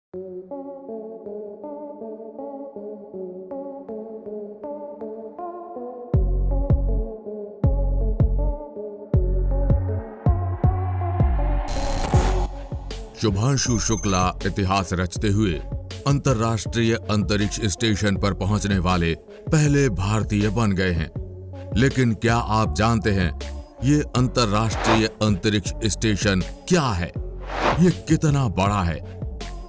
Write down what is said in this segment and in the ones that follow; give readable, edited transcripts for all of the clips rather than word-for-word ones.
शुभांशु शुक्ला इतिहास रचते हुए अंतर्राष्ट्रीय अंतरिक्ष स्टेशन पर पहुंचने वाले पहले भारतीय बन गए हैं। लेकिन क्या आप जानते हैं ये अंतर्राष्ट्रीय अंतरिक्ष स्टेशन क्या है? ये कितना बड़ा है?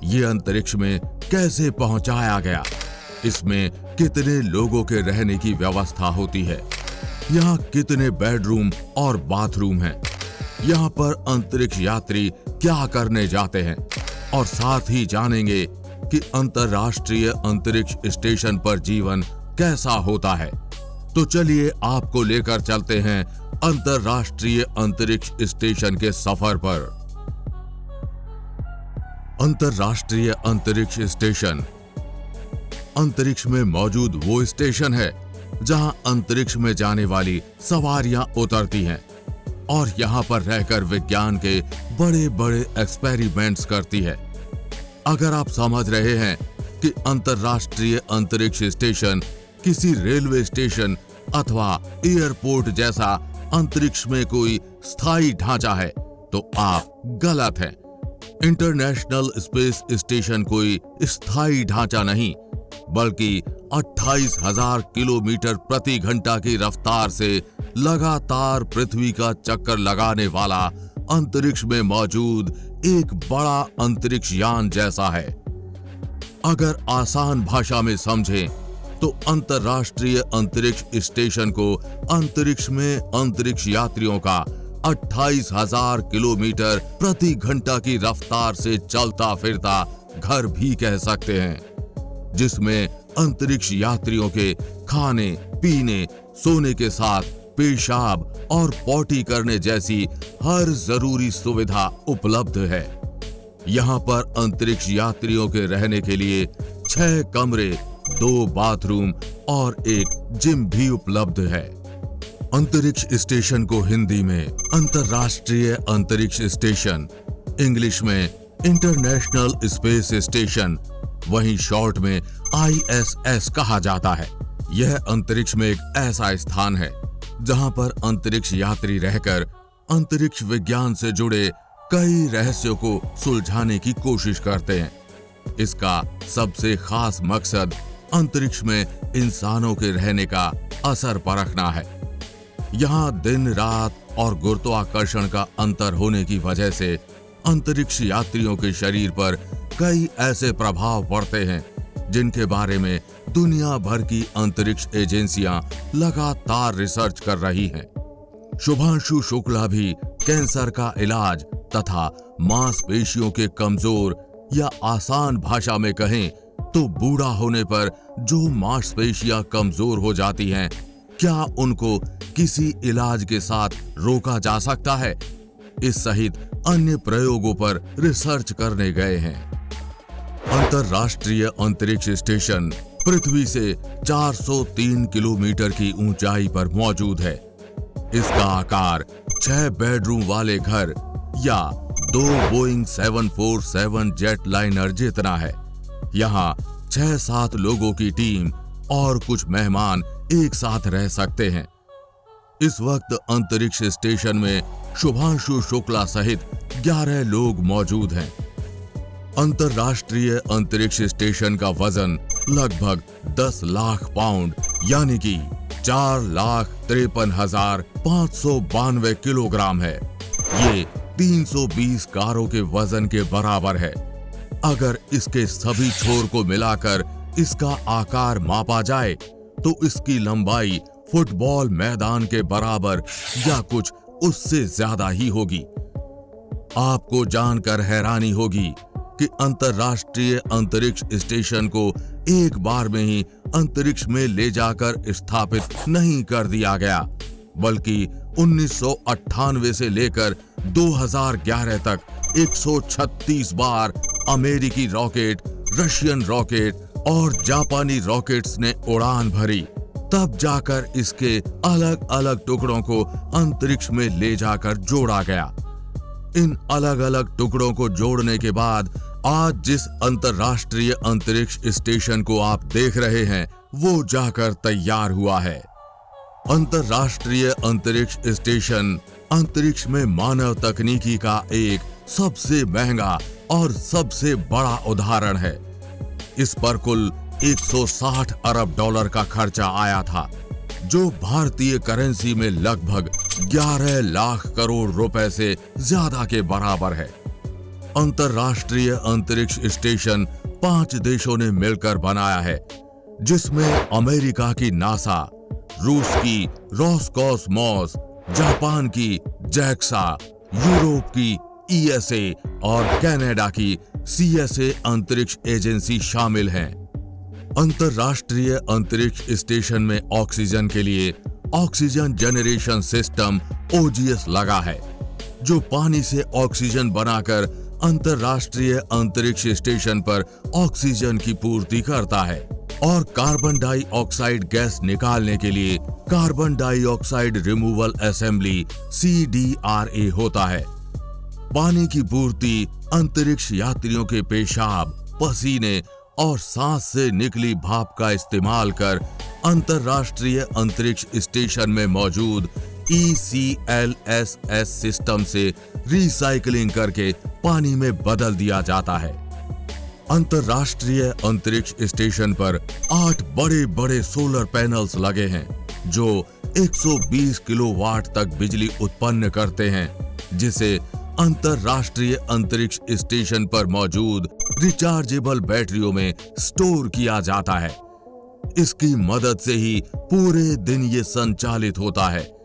ये अंतरिक्ष में कैसे पहुंचाया गया? इसमें कितने लोगों के रहने की व्यवस्था होती है? यहाँ कितने बेडरूम और बाथरूम हैं? यहाँ पर अंतरिक्ष यात्री क्या करने जाते हैं? और साथ ही जानेंगे कि अंतर्राष्ट्रीय अंतरिक्ष स्टेशन पर जीवन कैसा होता है। तो चलिए आपको लेकर चलते हैं अंतर्राष्ट्रीय अंतरिक्ष स्टेशन के सफर पर। अंतर्राष्ट्रीय अंतरिक्ष स्टेशन अंतरिक्ष में मौजूद वो स्टेशन है जहां अंतरिक्ष में जाने वाली सवारियां उतरती हैं और यहां पर रहकर विज्ञान के बड़े बड़े एक्सपेरिमेंट्स करती है। अगर आप समझ रहे हैं कि अंतर्राष्ट्रीय अंतरिक्ष स्टेशन किसी रेलवे स्टेशन अथवा एयरपोर्ट जैसा अंतरिक्ष में कोई स्थायी ढांचा है, तो आप गलत हैं। इंटरनेशनल स्पेस स्टेशन कोई स्थायी ढांचा नहीं, बल्कि 28,000 किलोमीटर प्रति घंटा की रफ्तार से लगातार पृथ्वी का चक्कर लगाने वाला अंतरिक्ष में मौजूद एक बड़ा अंतरिक्ष यान जैसा है। अगर आसान भाषा में समझें तो अंतर्राष्ट्रीय अंतरिक्ष स्टेशन को अंतरिक्ष में अंतरिक्ष यात्रियों का 28,000 किलोमीटर प्रति घंटा की रफ्तार से चलता फिरता घर भी कह सकते हैं, जिसमें अंतरिक्ष यात्रियों के खाने, पीने, सोने के साथ पेशाब और पॉटी करने जैसी हर जरूरी सुविधा उपलब्ध है। यहाँ पर अंतरिक्ष यात्रियों के रहने के लिए 6 कमरे, 2 बाथरूम और एक जिम भी उपलब्ध है। अंतरिक्ष स्टेशन को हिंदी में अंतर्राष्ट्रीय अंतरिक्ष स्टेशन, इंग्लिश में इंटरनेशनल स्पेस स्टेशन, वहीं शॉर्ट में ISS कहा जाता है। यह अंतरिक्ष में एक ऐसा स्थान है जहां पर अंतरिक्ष यात्री रहकर अंतरिक्ष विज्ञान से जुड़े कई रहस्यों को सुलझाने की कोशिश करते हैं। इसका सबसे खास मकसद अंतरिक्ष में इंसानों के रहने का असर परखना है। यहाँ दिन रात और गुरुत्वाकर्षण का अंतर होने की वजह से अंतरिक्ष यात्रियों के शरीर पर कई ऐसे प्रभाव पड़ते हैं जिनके बारे में दुनिया भर की अंतरिक्ष एजेंसियां लगातार रिसर्च कर रही हैं। शुभांशु शुक्ला भी कैंसर का इलाज तथा मांसपेशियों के कमजोर या आसान भाषा में कहें तो बूढ़ा होने पर जो मांसपेशियां कमजोर हो जाती हैं, क्या उनको किसी इलाज के साथ रोका जा सकता है? इस सहित अन्य प्रयोगों पर रिसर्च करने गए हैं। अंतर्राष्ट्रीय अंतरिक्ष स्टेशन पृथ्वी से 403 किलोमीटर की ऊंचाई पर मौजूद है। इसका आकार 6 बेडरूम वाले घर या 2 बोइंग 747 जेटलाइनर जितना है। यहाँ 6-7 लोगों की टीम और कुछ मेहमान एक साथ रह सकते हैं। इस वक्त अंतरिक्ष स्टेशन में शुभांशु शुक्ला सहित 11 लोग मौजूद हैं। अंतर्राष्ट्रीय अंतरिक्ष स्टेशन का वजन लगभग 10 लाख पाउंड यानी कि 4,53,592 किलोग्राम है। ये 320 कारों के वजन के बराबर है। अगर इसके सभी छोर को मिलाकर इसका आकार मापा जाए तो इसकी लंबाई फुटबॉल मैदान के बराबर या कुछ उससे ज्यादा ही होगी। आपको जानकर हैरानी होगी कि अंतर्राष्ट्रीय अंतरिक्ष स्टेशन को एक बार में ही अंतरिक्ष में ले जाकर स्थापित नहीं कर दिया गया, बल्कि 1998 से लेकर 2011 तक 136 बार अमेरिकी रॉकेट, रशियन रॉकेट और जापानी रॉकेट्स ने उड़ान भरी। तब जाकर इसके अलग अलग टुकड़ों को अंतरिक्ष में ले जाकर जोड़ा गया। इन अलग अलग टुकड़ों को जोड़ने के बाद आज जिस अंतर्राष्ट्रीय अंतरिक्ष स्टेशन को आप देख रहे हैं वो जाकर तैयार हुआ है। अंतर्राष्ट्रीय अंतरिक्ष स्टेशन अंतरिक्ष में मानव तकनीकी का एक सबसे महंगा और सबसे बड़ा उदाहरण है। इस पर कुल 160 अरब डॉलर का खर्चा आया था, जो भारतीय करेंसी में लगभग 11 लाख करोड़ रुपए से ज्यादा के बराबर है। अंतर्राष्ट्रीय अंतरिक्ष स्टेशन 5 देशों ने मिलकर बनाया है, जिसमें अमेरिका की नासा, रूस की रोसकॉसमॉस, जापान की जैक्सा, यूरोप की ईएसए और कनाडा की सीएसए अंतरिक्ष एजेंसी शामिल हैं। अंतर्राष्ट्रीय अंतरिक्ष स्टेशन में ऑक्सीजन के लिए ऑक्सीजन जनरेशन सिस्टम ओजीएस लगा है, जो पानी से ऑक्सीजन बनाकर अंतर्राष्ट्रीय अंतरिक्ष स्टेशन पर ऑक्सीजन की पूर्ति करता है और कार्बन डाइऑक्साइड गैस निकालने के लिए carbon dioxide removal assembly CDRA होता है। पानी की पूर्ति अंतरिक्ष यात्रियों के पेशाब, पसीने और सांस से निकली भाप का इस्तेमाल कर अंतर्राष्ट्रीय अंतरिक्ष स्टेशन में मौजूद ECLSS सिस्टम से रिसाइकलिंग करके पानी में बदल दिया जाता है। अंतर्राष्ट्रीय अंतरिक्ष स्टेशन पर 8 बड़े-बड़े सोलर पैनल्स लगे हैं, जो 120 किलोवाट तक बिजली उत्पन्न करते हैं, जिसे अंतर्राष्ट्रीय अंतरिक्ष स्टेशन पर मौजूद रिचार्जेबल बैटरियों में स्टोर किया जाता है। इसकी मदद से ही पूरे दिन ये संचालित होता है।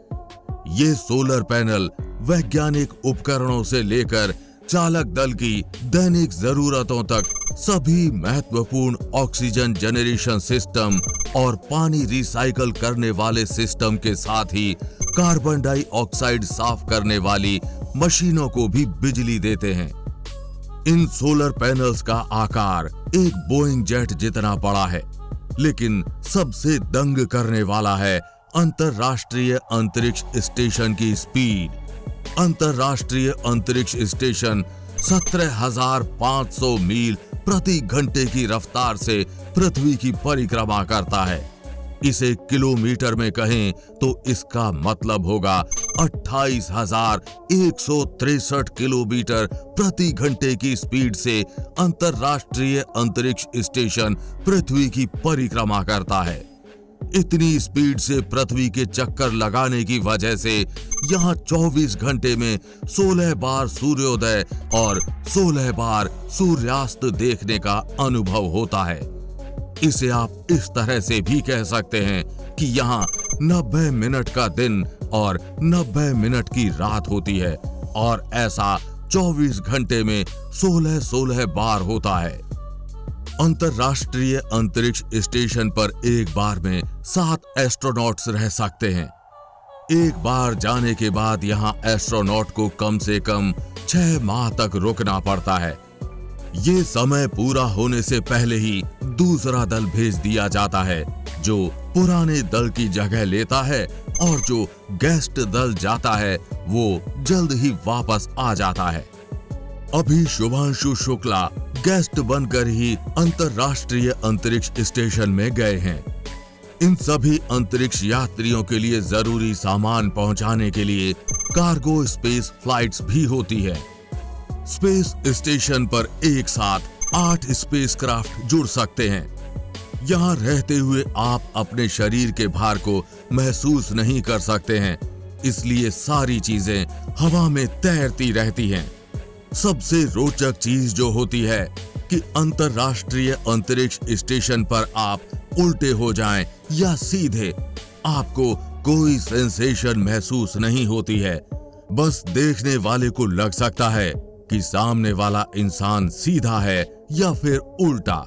ये सोलर पैनल वैज्ञानिक उपकरणों से लेकर चालक दल की दैनिक जरूरतों तक सभी महत्वपूर्ण ऑक्सीजन जनरेशन सिस्टम और पानी रिसाइकल करने वाले सिस्टम के साथ ही कार्बन डाइऑक्साइड साफ करने वाली मशीनों को भी बिजली देते हैं। इन सोलर पैनल्स का आकार एक बोइंग जेट जितना बड़ा है, लेकिन सबसे दंग करने वाला है अंतर्राष्ट्रीय अंतरिक्ष स्टेशन की स्पीड। अंतर्राष्ट्रीय अंतरिक्ष स्टेशन 17,500 मील प्रति घंटे की रफ्तार से पृथ्वी की परिक्रमा करता है। इसे किलोमीटर में कहें तो इसका मतलब होगा 28,163 किलोमीटर प्रति घंटे की स्पीड से अंतर्राष्ट्रीय अंतरिक्ष स्टेशन पृथ्वी की परिक्रमा करता है। इतनी स्पीड से पृथ्वी के चक्कर लगाने की वजह से यहाँ 24 घंटे में 16 बार सूर्योदय और 16 बार सूर्यास्त देखने का अनुभव होता है। इसे आप इस तरह से भी कह सकते हैं कि यहाँ 90 मिनट का दिन और 90 मिनट की रात होती है, और ऐसा 24 घंटे में 16-16 बार होता है। अंतर्राष्ट्रीय अंतरिक्ष स्टेशन पर एक बार में 7 एस्ट्रोनॉट्स रह सकते हैं। एक बार जाने के बाद यहाँ एस्ट्रोनॉट को कम से कम 6 माह तक रुकना पड़ता है। ये समय पूरा होने से पहले ही दूसरा दल भेज दिया जाता है, जो पुराने दल की जगह लेता है, और जो गेस्ट दल जाता है वो जल्द ही वापस आ जाता है। अभी शुभांशु शुक्ला गेस्ट बनकर ही अंतर्राष्ट्रीय अंतरिक्ष स्टेशन में गए हैं। इन सभी अंतरिक्ष यात्रियों के लिए जरूरी सामान पहुंचाने के लिए कार्गो स्पेस फ्लाइट्स भी होती है। स्पेस स्टेशन पर एक साथ 8 स्पेसक्राफ्ट जुड़ सकते हैं। यहाँ रहते हुए आप अपने शरीर के भार को महसूस नहीं कर सकते हैं, इसलिए सारी चीजें हवा में तैरती रहती हैं। सबसे रोचक चीज जो होती है कि अंतर्राष्ट्रीय अंतरिक्ष स्टेशन पर आप उल्टे हो जाएं या सीधे, आपको कोई सेंसेशन महसूस नहीं होती है। बस देखने वाले को लग सकता है कि सामने वाला इंसान सीधा है या फिर उल्टा।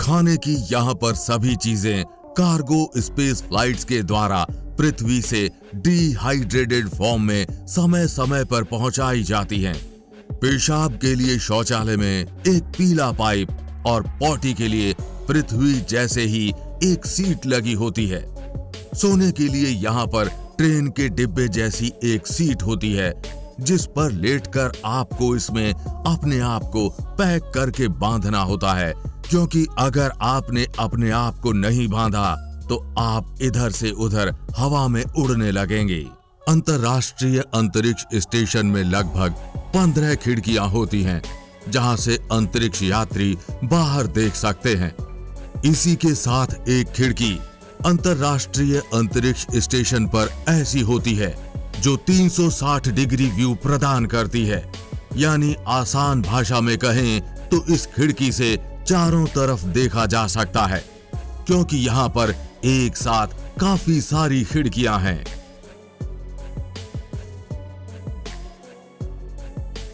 खाने की यहाँ पर सभी चीजें कार्गो स्पेस फ्लाइट्स के द्वारा पृथ्वी से डिहाइड्रेटेड फॉर्म में समय समय पर पहुंचाई जाती हैं। पेशाब के लिए शौचालय में एक पीला पाइप और पॉटी के लिए पृथ्वी जैसे ही एक सीट लगी होती है। सोने के लिए यहाँ पर ट्रेन के डिब्बे जैसी एक सीट होती है, जिस पर लेटकर आपको इसमें अपने आप को पैक करके बांधना होता है, क्योंकि अगर आपने अपने आप को नहीं बांधा तो आप इधर से उधर हवा में उड़ने लगेंगे। अंतर्राष्ट्रीय अंतरिक्ष स्टेशन में लगभग 15 खिड़कियां होती हैं, जहां से अंतरिक्ष यात्री बाहर देख सकते हैं। इसी के साथ एक खिड़की अंतर्राष्ट्रीय अंतरिक्ष स्टेशन पर ऐसी होती है जो 360 डिग्री व्यू प्रदान करती है। यानी आसान भाषा में कहें तो इस खिड़की से चारों तरफ देखा जा सकता है, क्योंकि यहां पर एक साथ काफी सारी खिड़कियां हैं।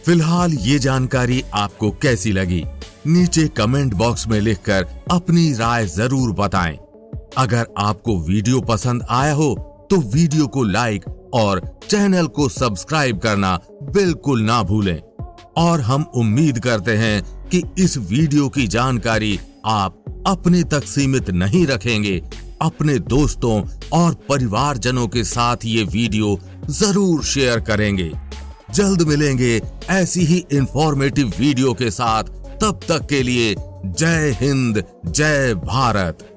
फिलहाल ये जानकारी आपको कैसी लगी? नीचे कमेंट बॉक्स में लिखकर अपनी राय जरूर बताएं। अगर आपको वीडियो पसंद आया हो तो वीडियो को लाइक और चैनल को सब्सक्राइब करना बिल्कुल ना भूलें। और हम उम्मीद करते हैं कि इस वीडियो की जानकारी आप अपने तक सीमित नहीं रखेंगे, अपने दोस्तों और परिवारजनों के साथ ये वीडियो जरूर शेयर करेंगे। जल्द मिलेंगे ऐसी ही इंफॉर्मेटिव वीडियो के साथ। तब तक के लिए जय हिंद, जय भारत।